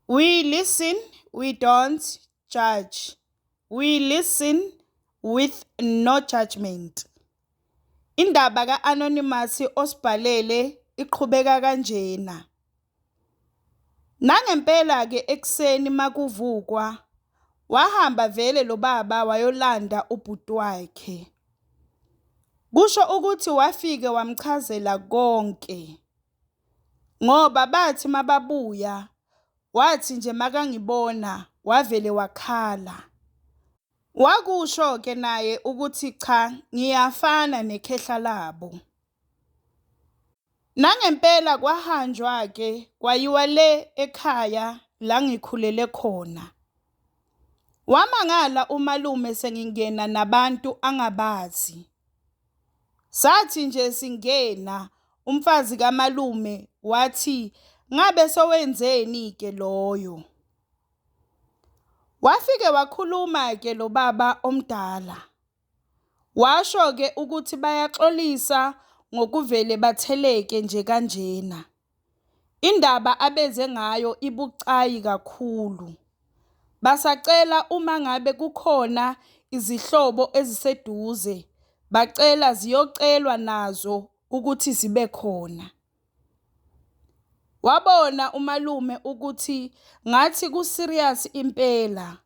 We listen, we don't judge. We listen with no judgment. Indaba ka-Anonymous osibhalele iqhubeka kanjena. Nangempela ke ekseni makuvukwa wahamba vele lo baba wayolanda ubhuti wakhe. Kusho ukuthi wafike wamchazela konke. Ngoba bathi mababuya wathi nje makangibona wavele wakhala. Wakusho ke naye ukuthi cha ngiyafana nekhehla labo. Nangempela kwahanjwa ke kwayiwa le ekhaya la ngikhulele khona. Wamangala umalume sengingena nabantu angabazi. Sathi nje singena umfazi kamalume wathi ngabe sowenzeni ke loyo. Wafike wakhuluma ke lo baba omdala. Washo ke ukuthi bayaxolisa ngokuvele batheleke nje kanjena. Indaba abeze ngayo ibucayi kakhulu. Basacela uma ngabe kukhona izihlobo eziseduze, bacela ziyocelwa nazo ukuthi zibe khona. Wabona umalume ukuthi ngathi ku-serious impela.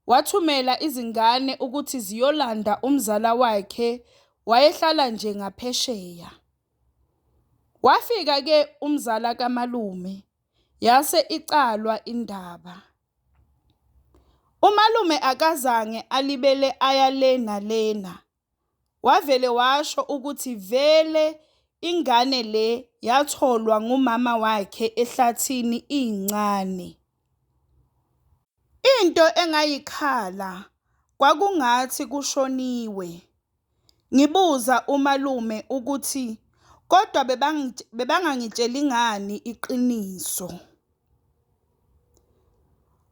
Wathumela izingane ukuthi ziyolanda umzala wakhe wayehlala nje ngaphesheya. Wafika ke umzala kamalume yase icalwa indaba. Umalume akazange alibele aya lena lena. Wavele washo ukuthi vele ingane le yatholwa ngumama wakhe ehlathini incane. Into engayikhala kwakungathi kushoniwe. Ngibuza umalume ukuthi kodwa bebangangitsheli ngani iqiniso.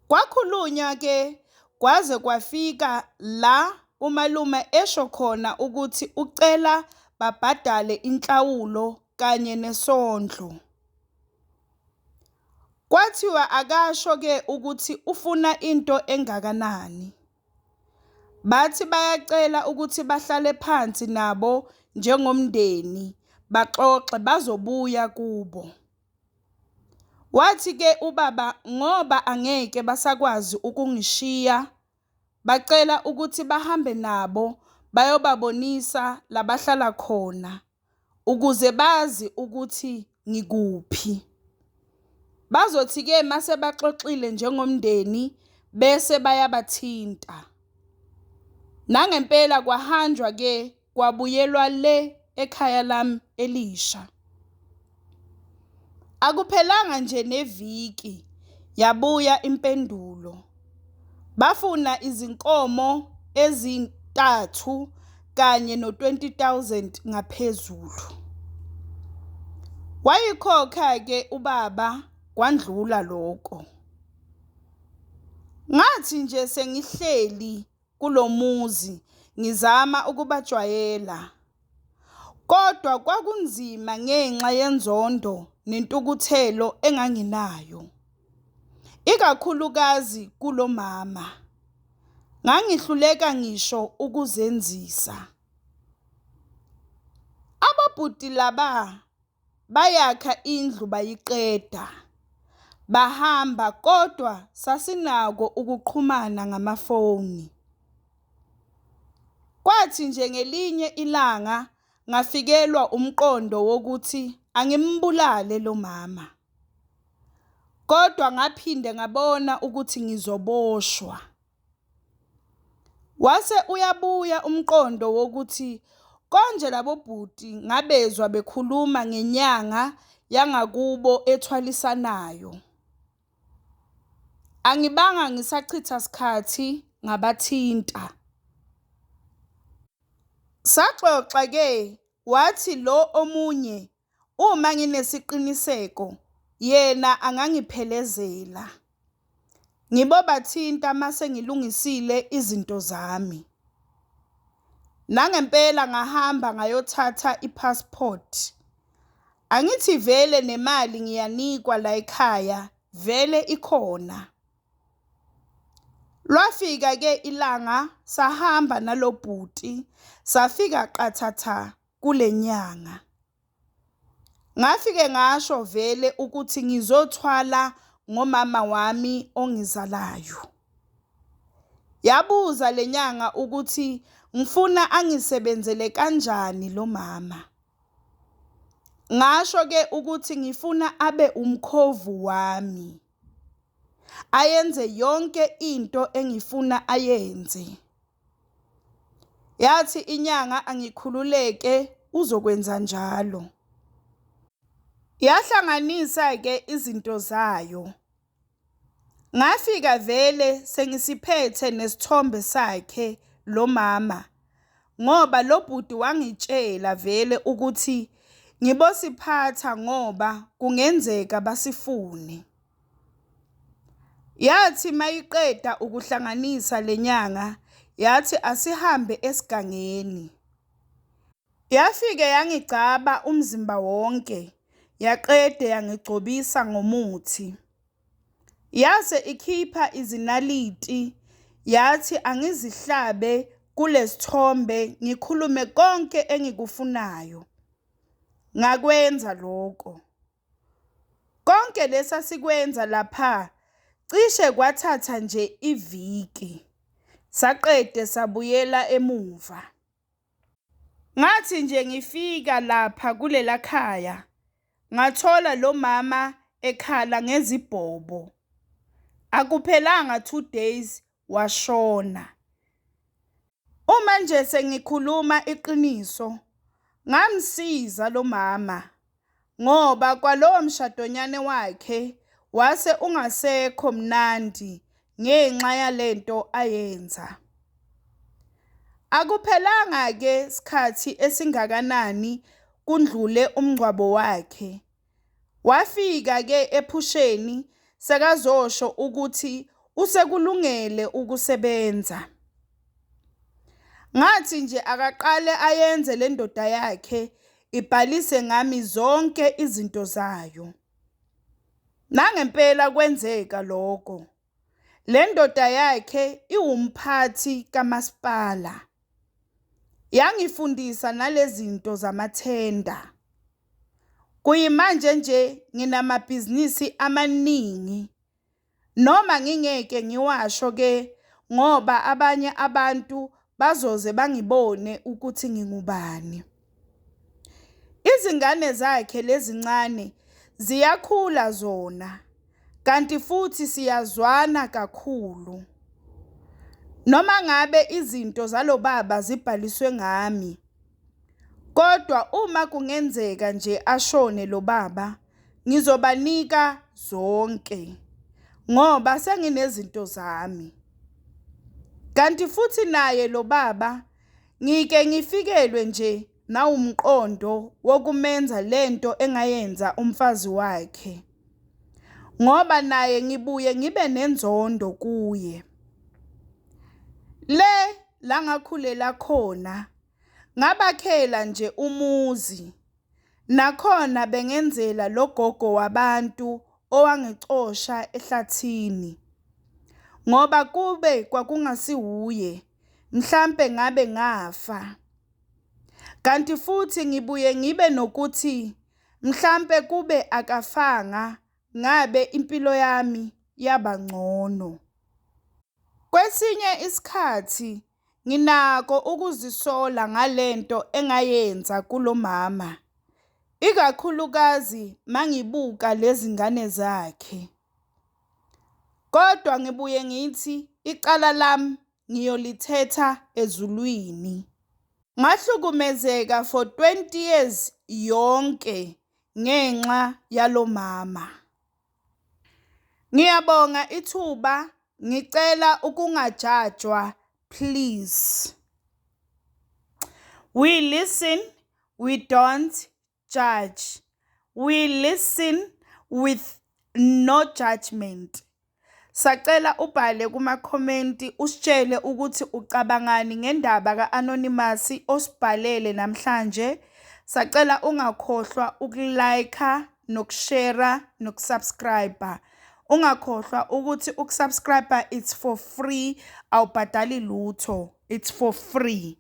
Kwakhulunywa ke kwaze kwafika la umalume esho khona ukuthi ucela babhadale inhlawulo kanye nesondlo. Kwathiwa akasho ke ukuthi ufuna into engakanani. Bathi bayacela ukuthi bahlale phansi nabo njengomndeni baxoxe bazobuya kubo. Wathi ke ubaba ngoba angeke basakwazi ukungishiya bacela ukuthi bahambe nabo bayobabonisa labahlala khona ukuze bazi ukuthi ngikuphi. Bazothi ke mase baxoxile njengomndeni bese bayabathinta. Nangempela kwahanjwa ke kwabuyelwa le ekhaya lami elisha. Akuphelanga nje neviki yabuya impendulo. Bafuna izinkomo ezintathu kanye no-20,000 ngaphezulu. Wayikhokha ke ubaba kwandlula lokho. Ngathi nje sengihleli kulomuzi ngizama ukubajwayela. Kodwa kwakunzima ngenxa yenzondo nentukuthelo enganginayo. Ikakhulukazi kulomama. Ngangihluleka ngisho ukuzenzisa. Ababhuti laba bayakha indlu bayiqeda. Bahamba kodwa sasinako ukuqhumana ngamafoni. Kwathi nje ngelinye ilanga ngafikelwa umqondo wokuthi angimbulale lo mama. Kodwa ngaphinde ngabona ukuthi ngizoboshwa. Wase uyabuya umqondo wokuthi konje labo bhuti ngabezwa bekhuluma ngenyanga yangakubo ethwalisanayo. Angibanga ngisachitha sikhathi ngabathinta. Saxoxa ke wathi lo omunye uma nginesiqiniseko yena angangiphelezela. Ngibobathinta mase ngilungisile izinto zami. Nangempela ngahamba ngayothatha ipassport. Angithi vele nemali ngiyanikwa la ekhaya vele ikhona. Lwafika ke ilanga sahamba nalobhuti safika qathatha kule nyanga. Ngafike ngasho vele ukuthi ngizothwala ngomama wami ongizalayo. Yabuza le nyanga ukuthi ngifuna angisebenzele kanjani lo mama. Ngasho ke ukuthi ngifuna abe umkhovu wami. Ayenze yonke into engifuna ayenze. Yathi inyanga angikhululeke uzokwenza njalo. Yahlanganisa ke izinto zayo. Ngafika vele sengisiphethe nesithombe sakhe lo mama ngoba lo bhuti wangitshela vele ukuthi ngibosiphatha ngoba kungenzeka basifune. Yathi mayiqeda ukuhlanganisa lenyanga yathi asihambe esigangeni. Yafike yangigcaba umzimba wonke yaqede yangigcobisa ngomuthi. Yase ikhipha izinaliti yathi angizihlabe kulesithombe ngikhulume konke engikufunayo. Ngakwenza lokho. Konke lesa sikwenza lapha cishe kwathatha nje iviki. Saqede sabuyela emuva. Ngathi nje ngifika lapha kulela khaya ngathola lo mama ekhala ngezibhobo. Akuphelanga 2 days washona. Uma nje sengikhuluma iqiniso ngamsiza lo mama ngoba kwalowo mshadonyane wakhe wase ungasekho mnandi ngenxa yalento ayenza. Akuphelanga ke isikhathi esingakanani kundlule umngcwabo wakhe. Wafika ke ephusheni sekazosho ukuthi usekulungele ukusebenza. Ngathi nje akaqale ayenze le ndoda yakhe ibhalise ngami zonke izinto zayo. Nangempela kwenzeka lokho. Le ndoda yakhe iwumphathi kamasipala. Yangifundisa nalezinto zamathenda. Kuyimanje nje nginamabhizinisi amaningi. Noma ngingeke ngiwasho ke ngoba abanye abantu bazoze bangibone ukuthi ngingubani. Izingane zakhe lezincane ziyakhula zona kanti futhi siyazwana kakhulu. Noma ngabe izinto zalo baba zibhaliswe ngami. Kodwa uma kungenzeka nje ashone lo baba, ngizobanika zonke ngoba senginezinto zami. Kanti futhi naye lo baba ngike ngifikelwe nje nawumqondo wokumenza lento engayenza umfazi wakhe. Ngoba naye ngibuye ngibe nenzondo kuye. La ngakhulela khona ngabakhela nje umuzi. Nakhona bengenzela logogo wabantu owangicosha ehlathini. Ngoba kube kwakungasiwuye, mhlambe ngabe ngafa. Kanti futhi ngibuye ngibe nokuthi mhlambe kube akafanga ngabe impilo yami yaba ngcono. Kwesinye isikhathi nginako ukuzisola ngalento engayenza kulo mama. Ikakhulukazi mangibuka lezi ngane zakhe. Kodwa ngibuye ngithi icala lami ngiyolithetha ezulwini. Ngahlukumezeka for 20 years yonke ngenxa yalo mama. Ngiyabonga ithuba, ngicela ukungajajwa please. We listen, we don't judge. We listen with no judgment. Sacela ubhale kuma-comment usitshele ukuthi ucabangani ngendaba ka-Anonymous osibhalele namhlanje. Sacela ungakhohlwa ukulike, nokushare, nokusubscribe. Ungakhohlwa ukuthi ukusubscribe it's for free, awubhadali lutho, it's for free.